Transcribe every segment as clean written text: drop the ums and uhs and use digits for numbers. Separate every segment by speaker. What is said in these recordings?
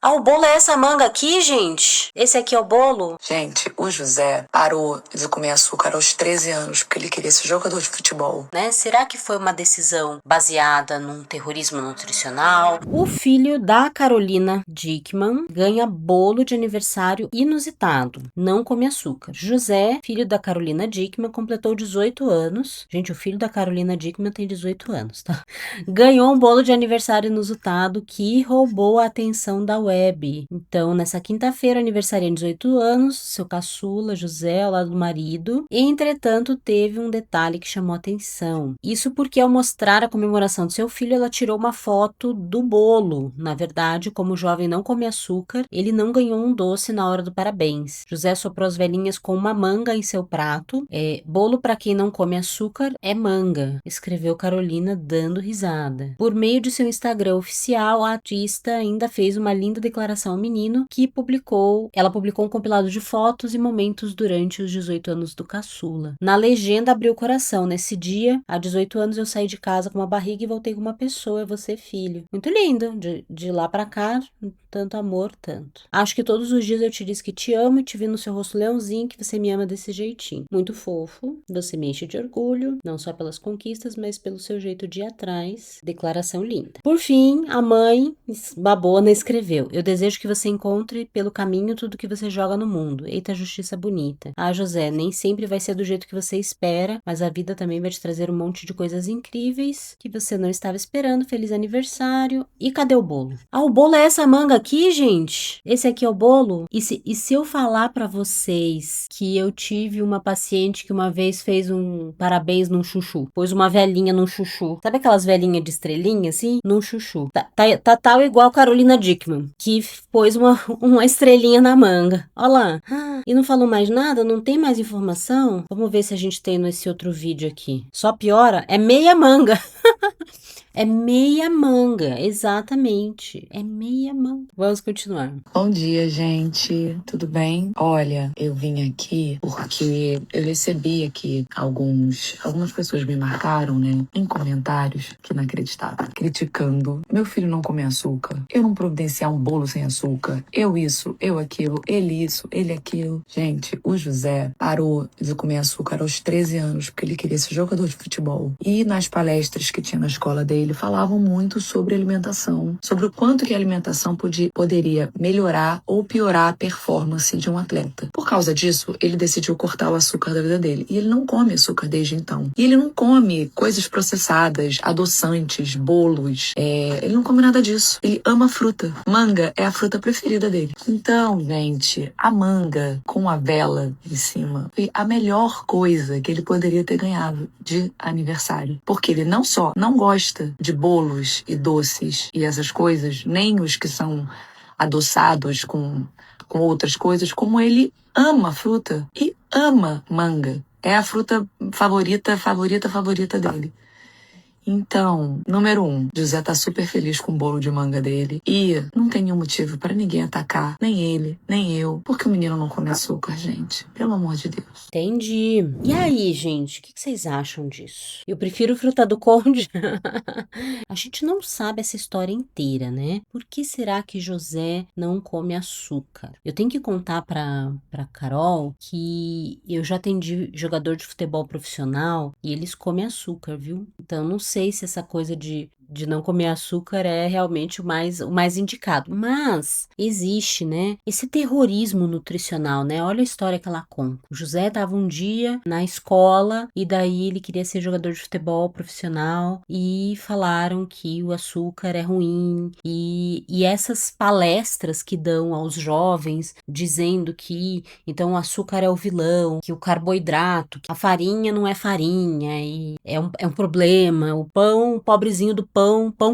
Speaker 1: Ah, o bolo é essa manga aqui, gente? Esse aqui é o bolo?
Speaker 2: Gente, o José parou de comer açúcar aos 13 anos porque ele queria ser jogador de futebol.
Speaker 1: Né? Será que foi uma decisão baseada num terrorismo nutricional? O filho da Carolina Dickmann ganha bolo de aniversário inusitado. Não come açúcar. José, filho da Carolina Dickmann, completou 18 anos. Gente, o filho da Carolina Dickmann tem 18 anos, tá? Ganhou um bolo de aniversário inusitado que roubou a atenção da web. Então, nessa quinta-feira, aniversaria de 18 anos, seu caçula, José, ao lado do marido. Entretanto, teve um detalhe que chamou a atenção. Isso porque, ao mostrar a comemoração de seu filho, ela tirou uma foto do bolo. Na verdade, como o jovem não come açúcar, ele não ganhou um doce na hora do parabéns. José soprou as velhinhas com uma manga em seu prato. Bolo para quem não come açúcar é manga, escreveu Carolina dando risada. Por meio de seu Instagram oficial, a artista ainda fez uma linda declaração ao menino que ela publicou um compilado de fotos e momentos durante os 18 anos do caçula. Na legenda abriu o coração. Nesse dia, há 18 anos eu saí de casa com uma barriga e voltei com uma pessoa, é você, filho. Muito lindo, de lá pra cá, tanto amor, tanto. Acho que todos os dias eu te disse que te amo e te vi no seu rosto leãozinho, que você me ama desse jeitinho. Muito fofo, você me enche de orgulho, não só pelas conquistas, mas pelo seu jeito de ir atrás. Declaração linda. Por fim, a mãe babona escreveu: eu desejo que você encontre pelo caminho tudo que você joga no mundo. Eita, justiça bonita. Ah, José, nem sempre vai ser do jeito que você espera, mas a vida também vai te trazer um monte de coisas incríveis que você não estava esperando. Feliz aniversário. E cadê o bolo? Ah, o bolo é essa manga aqui, gente? Esse aqui é o bolo? E se eu falar pra vocês que eu tive uma paciente que uma vez fez um parabéns num chuchu, pôs uma velhinha num chuchu. Sabe aquelas velhinhas de estrelinha, assim? Num chuchu. Tá tal igual Carolina Dickmann, que pôs uma estrelinha na manga. Olha lá. E não falou mais nada? Não tem mais informação? Vamos ver se a gente tem nesse outro vídeo aqui. Só piora? É meia manga. É meia manga, exatamente. É meia manga. Vamos continuar.
Speaker 2: Bom dia, gente. Tudo bem? Olha, eu vim aqui porque eu recebi aqui algumas pessoas me marcaram, né, em comentários, que inacreditável, criticando. Meu filho não come açúcar. Eu não providenciar um bolo sem açúcar. Eu isso, eu aquilo, ele isso, ele aquilo. Gente, o José parou de comer açúcar aos 13 anos porque ele queria ser jogador de futebol. E nas palestras que tinha na escola dele, falavam muito sobre alimentação, sobre o quanto que a alimentação poderia melhorar ou piorar a performance de um atleta. Por causa disso, ele decidiu cortar o açúcar da vida dele. E ele não come açúcar desde então. E ele não come coisas processadas, adoçantes, bolos. Ele não come nada disso. Ele ama fruta. Manga é a fruta preferida dele. Então, gente, a manga com a vela em cima foi a melhor coisa que ele poderia ter ganhado de aniversário. Porque ele não só não gosta de bolos e doces e essas coisas, nem os que são adoçados com outras coisas, como ele ama fruta e ama manga. É a fruta favorita dele. Então, número 1, José tá super feliz com o bolo de manga dele e não tem nenhum motivo para ninguém atacar, nem ele, nem eu, porque o menino não come açúcar, gente. Pelo amor de Deus.
Speaker 1: Entendi. E aí, gente, o que vocês acham disso? Eu prefiro fruta do conde. A gente não sabe essa história inteira, né? Por que será que José não come açúcar? Eu tenho que contar pra Carol que eu já atendi jogador de futebol profissional e eles comem açúcar, viu? Então, não sei se essa coisa de não comer açúcar é realmente o mais indicado. Mas existe, né, esse terrorismo nutricional, né? Olha a história que ela conta. O José estava um dia na escola e daí ele queria ser jogador de futebol profissional e falaram que o açúcar é ruim e essas palestras que dão aos jovens dizendo que então o açúcar é o vilão, que o carboidrato, que a farinha não é farinha e é um problema, o pão, o pobrezinho do pão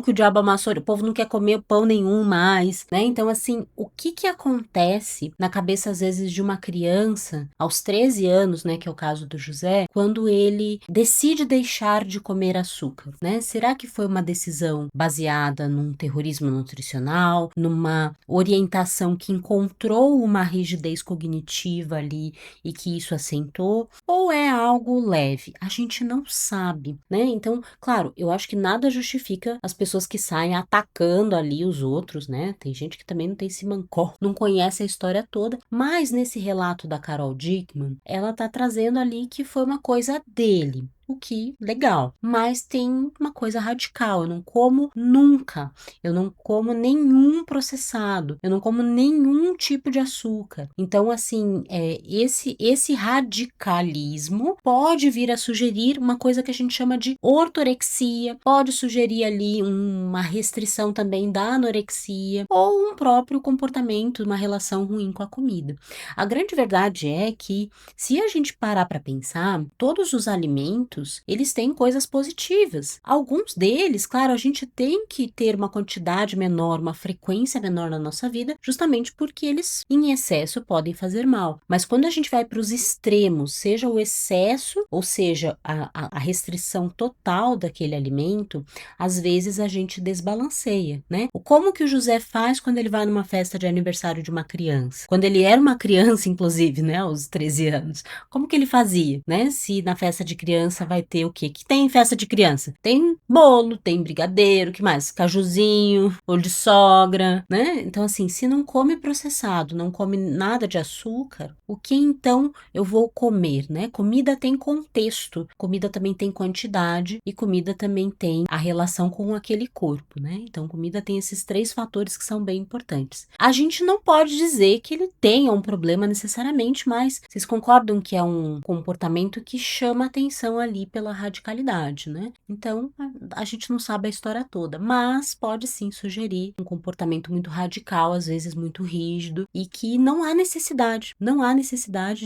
Speaker 1: que o diabo amassou, o povo não quer comer pão nenhum mais, né? Então, assim, o que acontece na cabeça, às vezes, de uma criança, aos 13 anos, né, que é o caso do José, quando ele decide deixar de comer açúcar, né? Será que foi uma decisão baseada num terrorismo nutricional, numa orientação que encontrou uma rigidez cognitiva ali e que isso assentou, ou é algo leve? A gente não sabe, né? Então, claro, eu acho que nada justifica significa as pessoas que saem atacando ali os outros, né? Tem gente que também não tem esse mancó, não conhece a história toda, mas nesse relato da Carol Dickman, ela tá trazendo ali que foi uma coisa dele. O que, legal, mas tem uma coisa radical, eu não como nunca, eu não como nenhum processado, eu não como nenhum tipo de açúcar. Então, assim, esse radicalismo pode vir a sugerir uma coisa que a gente chama de ortorexia, pode sugerir ali uma restrição também da anorexia, ou um próprio comportamento, uma relação ruim com a comida. A grande verdade é que, se a gente parar para pensar, todos os alimentos eles têm coisas positivas. Alguns deles, claro, a gente tem que ter uma quantidade menor, uma frequência menor na nossa vida, justamente porque eles, em excesso, podem fazer mal. Mas quando a gente vai para os extremos, seja o excesso, ou seja, a restrição total daquele alimento, às vezes a gente desbalanceia, né? Como que o José faz quando ele vai numa festa de aniversário de uma criança? Quando ele era uma criança, inclusive, né, aos 13 anos, como que ele fazia, né? Se na festa de criança vai ter o quê? Que tem em festa de criança? Tem bolo, tem brigadeiro, que mais? Cajuzinho, olho de sogra, né? Então, assim, se não come processado, não come nada de açúcar, o que então eu vou comer, né? Comida tem contexto, comida também tem quantidade e comida também tem a relação com aquele corpo, né? Então, comida tem esses 3 fatores que são bem importantes. A gente não pode dizer que ele tenha um problema necessariamente, mas vocês concordam que é um comportamento que chama atenção ali pela radicalidade, né? Então, a gente não sabe a história toda, mas pode sim sugerir um comportamento muito radical, às vezes muito rígido, e que não há necessidade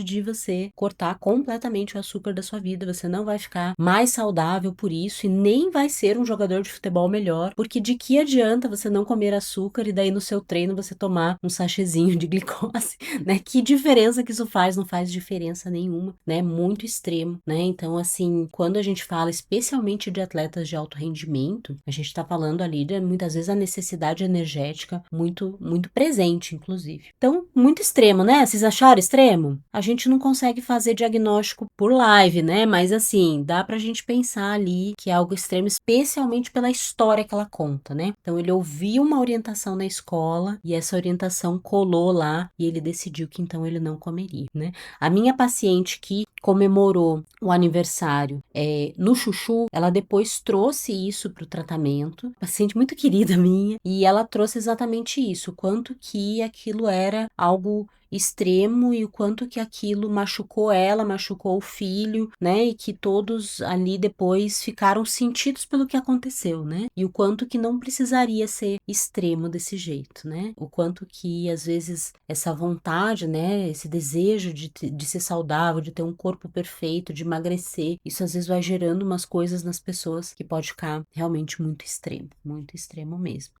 Speaker 1: de você cortar completamente o açúcar da sua vida, você não vai ficar mais saudável por isso e nem vai ser um jogador de futebol melhor, porque de que adianta você não comer açúcar e daí no seu treino você tomar um sachêzinho de glicose, né? Que diferença que isso faz? Não faz diferença nenhuma, né? Muito extremo, né? Então, assim, quando a gente fala especialmente de atletas de alto rendimento, a gente tá falando ali de muitas vezes a necessidade energética muito, muito presente, inclusive. Então, muito extremo, né? Vocês acharam extremo? A gente não consegue fazer diagnóstico por live, né? Mas, assim, dá pra gente pensar ali que é algo extremo, especialmente pela história que ela conta, né? Então, ele ouviu uma orientação na escola e essa orientação colou lá e ele decidiu que então ele não comeria, né? A minha paciente que comemorou o aniversário no chuchu, ela depois trouxe isso para o tratamento, paciente muito querida minha, e ela trouxe exatamente isso, o quanto que aquilo era algo extremo e o quanto que aquilo machucou ela, machucou o filho, né? E que todos ali depois ficaram sentidos pelo que aconteceu, né? E o quanto que não precisaria ser extremo desse jeito, né? O quanto que às vezes essa vontade, né? Esse desejo de ser saudável, de ter um corpo perfeito, de emagrecer, isso às vezes vai gerando umas coisas nas pessoas que pode ficar realmente muito extremo mesmo.